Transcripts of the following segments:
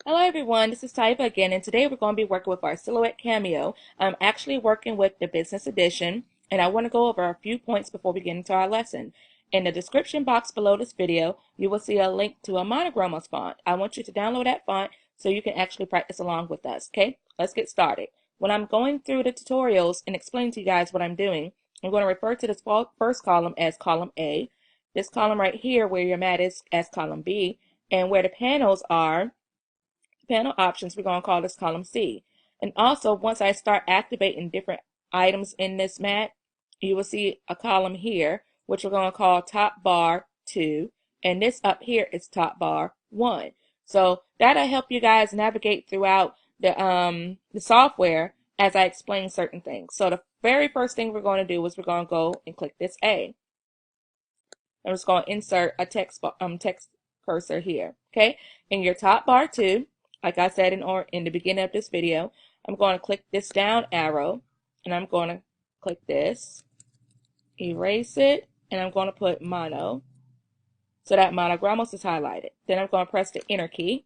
Hello everyone, this is Taiva again, and today we're going to be working with our Silhouette Cameo. I'm actually working with the Business Edition, and I want to go over a few points before we get into our lesson. In the description box below this video, you will see a link to a Monogramming font. I want you to download that font so you can actually practice along with us, okay? Let's get started. When I'm going through the tutorials and explaining to you guys what I'm doing, I'm going to refer to this first column as column A, this column right here where your mat is as column B, and where the panels are, panel options, we're going to call this column C. And also, once I start activating different items in this mat, you will see a column here, which we're going to call top bar 2. And this up here is top bar 1. So that'll help you guys navigate throughout the software as I explain certain things. So the very first thing we're going to do is we're going to go and click this A. I'm just going to insert a text cursor here. Okay, in your top bar 2, like I said in the beginning of this video, I'm going to click this down arrow, and I'm going to click this, erase it, and I'm going to put mono, so that Monogramming is highlighted. Then I'm going to press the enter key,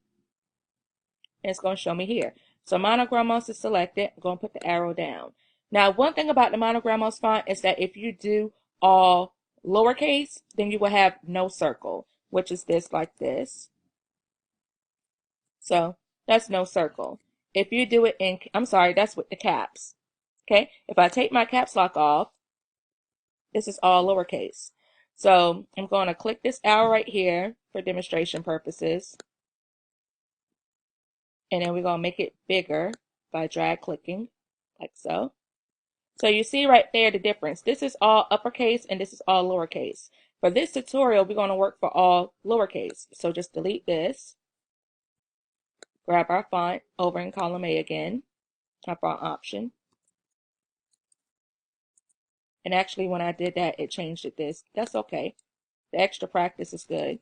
and it's going to show me here. So Monogramming is selected. I'm going to put the arrow down. Now, one thing about the Monogramming font is that if you do all lowercase, then you will have no circle, which is this like this. So that's no circle. If you do it in, I'm sorry, that's with the caps. Okay, if I take my caps lock off, this is all lowercase. So I'm going to click this arrow right here for demonstration purposes. And then we're going to make it bigger by drag clicking, like so. So you see right there the difference. This is all uppercase and this is all lowercase. For this tutorial, we're going to work for all lowercase. So just delete this. Grab our font over in column A again, our font option. And actually when I did that, it changed it this. That's okay. The extra practice is good.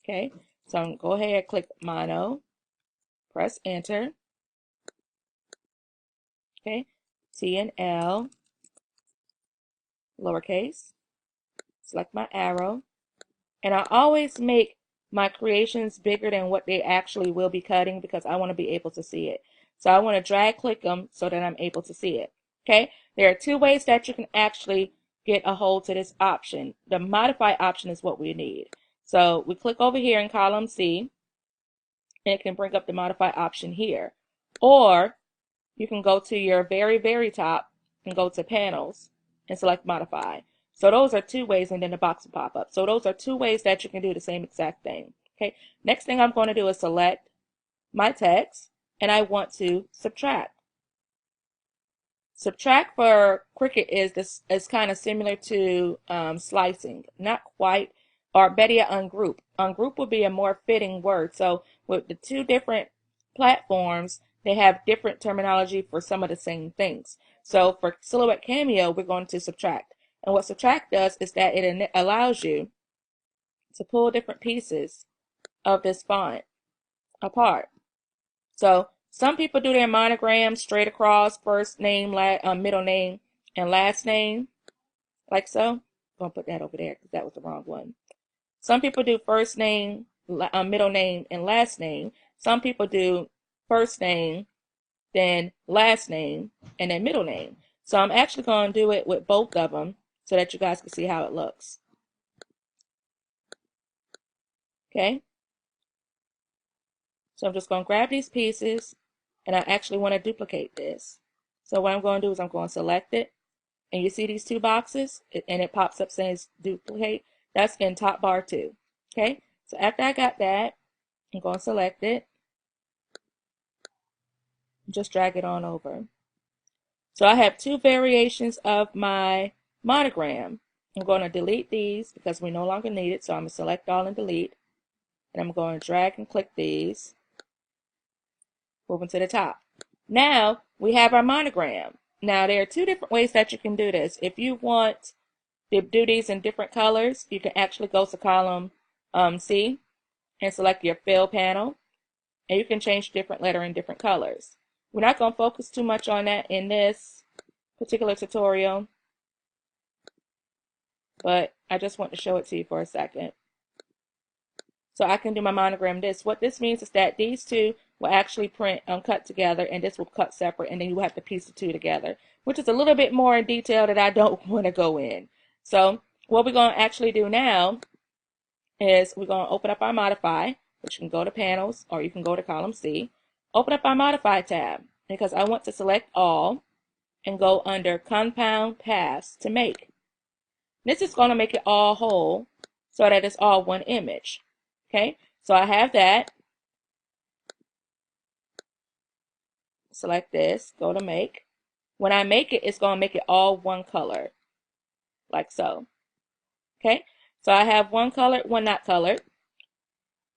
Okay, so I'm going to go ahead and click mono, press enter. Okay, T and L, lowercase, select my arrow. And I always make my creations bigger than what they actually will be cutting because I want to be able to see it. So I want to drag click them so that I'm able to see it. Okay, there are two ways that you can actually get a hold to this option. The modify option is what we need. So we click over here in column C, and it can bring up the modify option here. Or you can go to your very top and go to panels and select modify. So those are two ways, and then the box will pop up. So those are two ways that you can do the same exact thing. Okay, next thing I'm going to do is select my text, and I want to subtract. Subtract for Cricut is kind of similar to slicing, not quite, or better yet, ungroup. Ungroup would be a more fitting word. So with the two different platforms, they have different terminology for some of the same things. So for Silhouette Cameo, we're going to subtract. And what subtract does is that it allows you to pull different pieces of this font apart. So some people do their monogram straight across, first name, middle name, and last name, like so. I'm going to put that over there because that was the wrong one. Some people do first name, middle name, and last name. Some people do first name, then last name, and then middle name. So I'm actually going to do it with both of them so that you guys can see how it looks. Okay? So I'm just going to grab these pieces, and I actually want to duplicate this. So what I'm going to do is I'm going to select it, and you see these two boxes, and it pops up saying duplicate. That's in top bar 2. Okay? So after I got that, I'm going to select it. Just drag it on over. So I have two variations of my monogram. I'm going to delete these because we no longer need it. So I'm going to select all and delete. And I'm going to drag and click these. Moving to the top. Now we have our monogram. Now there are two different ways that you can do this. If you want to do these in different colors, you can actually go to column C and select your fill panel. And you can change different letter in different colors. We're not going to focus too much on that in this particular tutorial, but I just want to show it to you for a second. So I can do my monogram this. What this means is that these two will actually cut together, and this will cut separate, and then you will have to piece the two together, which is a little bit more in detail that I don't want to go in. So what we're going to actually do now is we're going to open up our modify, which you can go to panels or you can go to column C. Open up our modify tab because I want to select all and go under compound paths to make. This is going to make it all whole so that it's all one image. Okay, so I have that. Select this, go to make. When I make it, it's going to make it all one color, like so. Okay, so I have one colored, one not colored.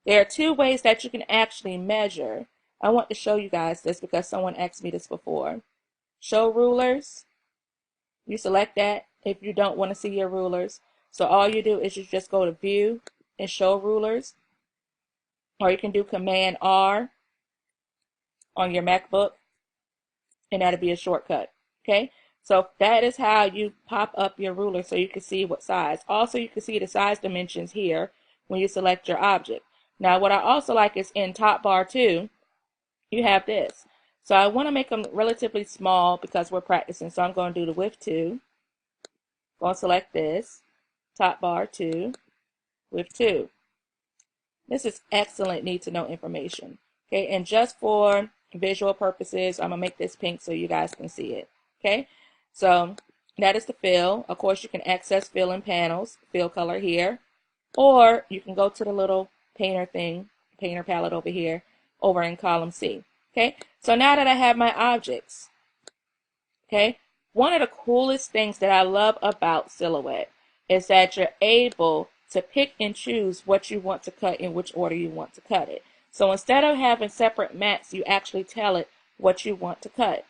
There are two ways that you can actually measure. I want to show you guys this because someone asked me this before. Show rulers. You select that if you don't want to see your rulers. So all you do is you just go to view and show rulers. Or you can do Command R on your MacBook, and that'll be a shortcut. Okay, so that is how you pop up your ruler so you can see what size. Also, you can see the size dimensions here when you select your object. Now, what I also like is in top bar 2, you have this. So I want to make them relatively small because we're practicing. So I'm going to do the width 2. Going to select this, top bar 2, width 2. This is excellent need to know information. Okay, and just for visual purposes, I'm going to make this pink so you guys can see it. Okay, so that is the fill. Of course, you can access fill in panels, fill color here, or you can go to the little painter thing, painter palette over here, over in column C. Okay, so now that I have my objects, okay, one of the coolest things that I love about Silhouette is that you're able to pick and choose what you want to cut in which order you want to cut it. So instead of having separate mats, you actually tell it what you want to cut.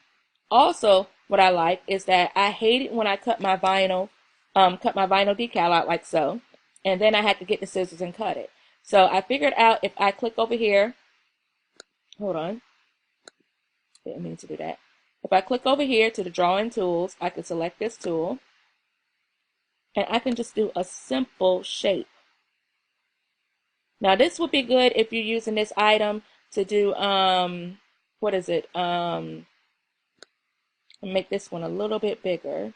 Also, what I like is that I hate it when I cut my vinyl decal out like so, and then I had to get the scissors and cut it. So I figured out if I click over here, hold on, didn't mean to do that. If I click over here to the drawing tools, I can select this tool, and I can just do a simple shape. Now this would be good if you're using this item to do, what is it? Make this one a little bit bigger.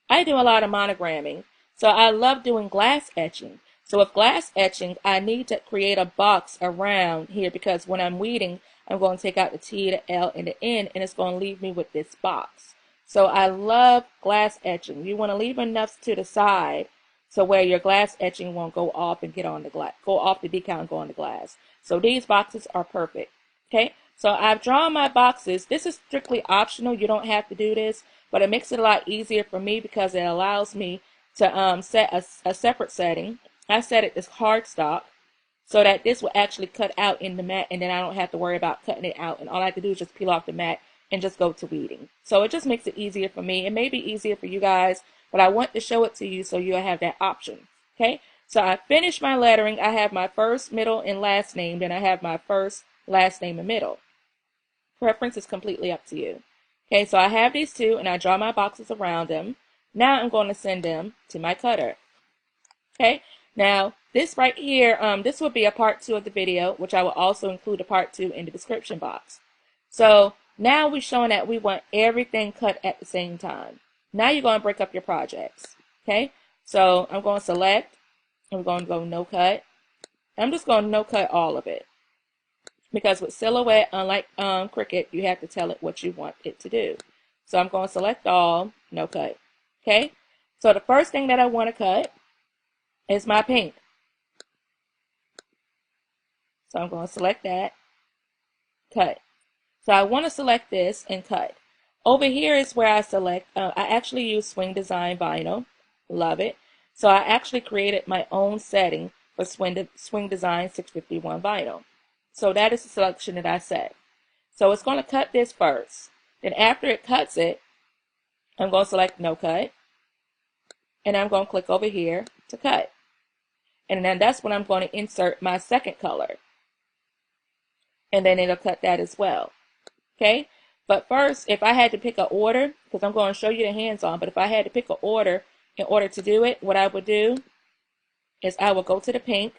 I do a lot of monogramming, so I love doing glass etching. So with glass etching, I need to create a box around here because when I'm weeding, I'm going to take out the T, the L, and the N, and it's going to leave me with this box. So I love glass etching. You want to leave enough to the side so where your glass etching won't go off and get on the glass, go off the decal and go on the glass. So these boxes are perfect. Okay, so I've drawn my boxes. This is strictly optional. You don't have to do this, but it makes it a lot easier for me because it allows me to set a separate setting. I set it as cardstock so that this will actually cut out in the mat, and then I don't have to worry about cutting it out. And all I have to do is just peel off the mat and just go to weeding. So it just makes it easier for me. It may be easier for you guys, but I want to show it to you so you'll have that option. Okay, so I finished my lettering. I have my first, middle, and last name. Then I have my first, last name, and middle. Preference is completely up to you. Okay, so I have these two, and I draw my boxes around them. Now I'm going to send them to my cutter. Okay, now this right here, this will be a part 2 of the video, which I will also include a part 2 in the description box. So now we're showing that we want everything cut at the same time. Now you're going to break up your projects. Okay, so I'm going to select, I'm going to go no cut. I'm just going to no cut all of it. Because with Silhouette, unlike Cricut, you have to tell it what you want it to do. So I'm going to select all, no cut. Okay, so the first thing that I want to cut is my pink. So I'm going to select that, cut. So I want to select this and cut. Over here is where I select, I actually use Swing Design Vinyl. Love it. So I actually created my own setting for Swing Design 651 Vinyl. So that is the selection that I set. So it's going to cut this first. Then after it cuts it, I'm going to select no cut. And I'm going to click over here to cut. And then that's when I'm going to insert my second color. And then it'll cut that as well. Okay? But first, if I had to pick an order, because I'm going to show you the hands-on, but if I had to pick an order in order to do it, what I would do is I would go to the pink,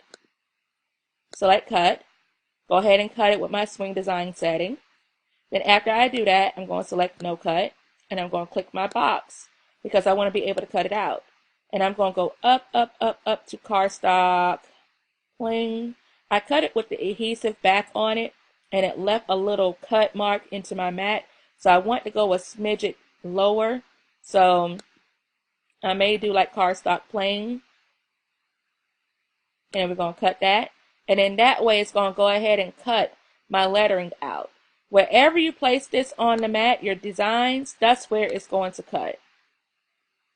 select cut, Go ahead and cut it with my swing design setting. Then after I do that, I'm going to select no cut and I'm going to click my box because I want to be able to cut it out. And I'm going to go up, up, up, up to cardstock, pling. I cut it with the adhesive back on it and it left a little cut mark into my mat. So I want to go a smidget lower. So I may do like cardstock plain. And we're going to cut that. And then that way it's going to go ahead and cut my lettering out. Wherever you place this on the mat, your designs, that's where it's going to cut.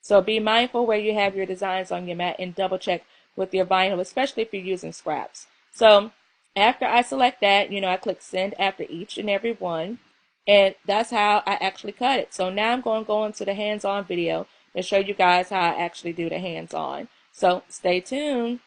So be mindful where you have your designs on your mat and double check with your vinyl, especially if you're using scraps. So after I select that, I click send after each and every one. And that's how I actually cut it. So now I'm going to go into the hands-on video and show you guys how I actually do the hands-on. So stay tuned.